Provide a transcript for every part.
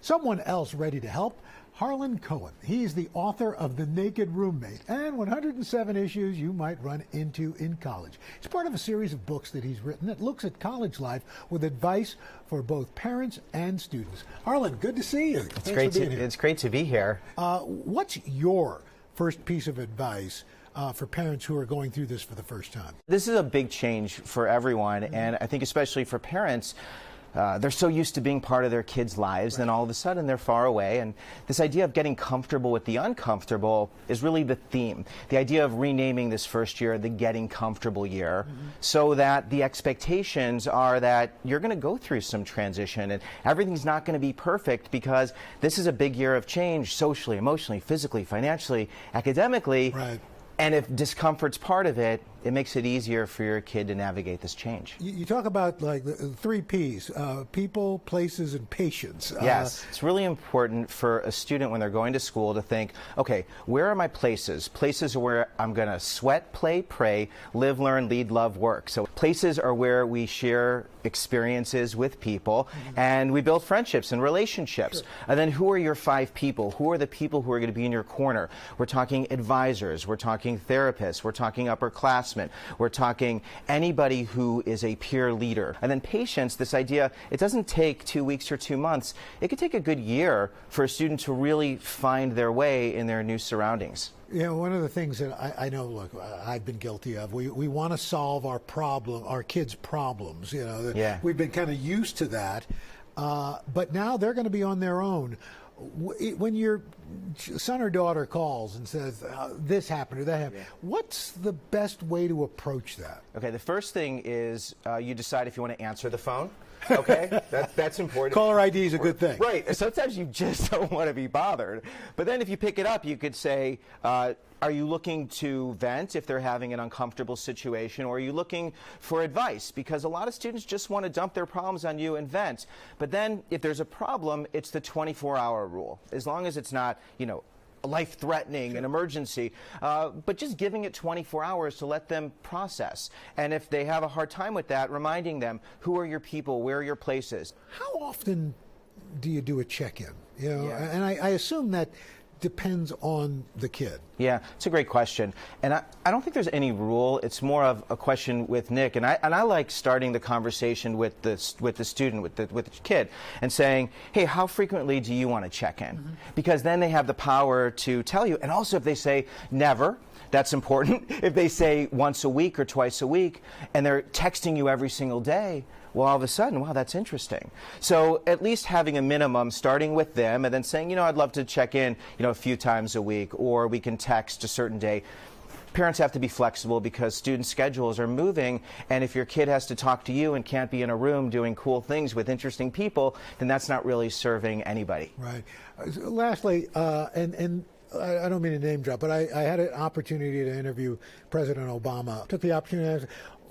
Someone else ready to help? Harlan Cohen. He's the author of The Naked Roommate and 107 Issues You Might Run Into in College. It's part of a series of books that he's written that looks at college life with advice for both parents and students. Harlan, good to see you. It's great to be here. What's your first piece of advice for parents who are going through this for the first time? This is a big change for everyone, and I think especially for parents. They're so used to being part of their kids' lives, then all of a sudden they're far away. And this idea of getting comfortable with the uncomfortable is really the theme. The idea of renaming this first year the Getting Comfortable year, so that the expectations are that you're going to go through some transition and everything's not going to be perfect, because this is a big year of change socially, emotionally, physically, financially, academically. Right. And if discomfort's part of it, it makes it easier for your kid to navigate this change. You talk about like the 3 Ps, people, places, and patience. Yes, it's really important for a student when they're going to school to think, okay, where are my places? Places are where I'm going to sweat, play, pray, live, learn, lead, love, work. So places are where we share experiences with people and we build friendships and relationships. Sure. And then who are your 5 people? Who are the people who are going to be in your corner? We're talking advisors, we're talking therapists, we're talking upperclassmen. We're talking anybody who is a peer leader. And then patience, this idea, it doesn't take 2 weeks or 2 months. It could take a good year for a student to really find their way in their new surroundings. You know, one of the things that I know, look, I've been guilty of, we want to solve our kids' problems. You know, we've been kind of used to that. But now they're going to be on their own. When your son or daughter calls and says, this happened or that happened, what's the best way to approach that? Okay, the first thing is you decide if you want to answer the phone. Okay, that's important. Caller ID is a good thing. Right, sometimes you just don't want to be bothered. But then if you pick it up, you could say, are you looking to vent if they're having an uncomfortable situation, or are you looking for advice? Because a lot of students just want to dump their problems on you and vent. But then if there's a problem, it's the 24-hour rule. As long as it's not, you know, life-threatening, an emergency, but just giving it 24 hours to let them process. And if they have a hard time with that, reminding them, who are your people, where are your places? How often do you do a check-in? You know, and I assume that depends on the kid. Yeah, it's a great question. And I don't think there's any rule. It's more of a question with Nick. And I like starting the conversation with the student, with the kid, and saying, hey, how frequently do you want to check in? Because then they have the power to tell you. And also if they say never, that's important. If they say once a week or twice a week, and they're texting you every single day, well, all of a sudden, wow, that's interesting. So at least having a minimum, starting with them, and then saying, you know, I'd love to check in, you know, a few times a week, or we can text a certain day. Parents have to be flexible because student schedules are moving, and if your kid has to talk to you and can't be in a room doing cool things with interesting people, then that's not really serving anybody. Right. Lastly, and I don't mean to name drop, but I had an opportunity to interview President Obama. Took the opportunity to ask,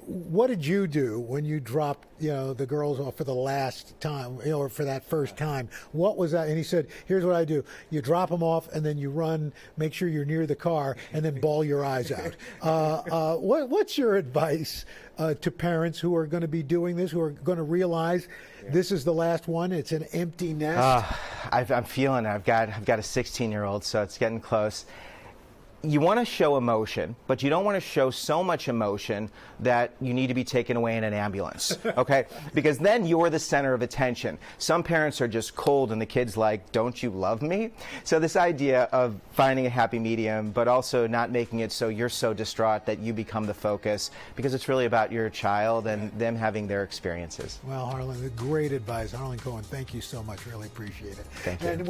what did you do when you dropped, you know, the girls off for the last time, you know, or for that first time? What was that? And he said, here's what I do. You drop them off and then you run, make sure you're near the car, and then bawl your eyes out. What's your advice to parents who are going to be doing this, who are going to realize this is the last one, it's an empty nest? I'm feeling it. I've got a 16-year-old, so it's getting close. You want to show emotion, but you don't want to show so much emotion that you need to be taken away in an ambulance, okay? Because then you're the center of attention. Some parents are just cold and the kid's like, don't you love me? So this idea of finding a happy medium, but also not making it so you're so distraught that you become the focus, because it's really about your child and them having their experiences. Well, Harlan, great advice. Harlan Cohen, thank you so much. Really appreciate it. Thank you.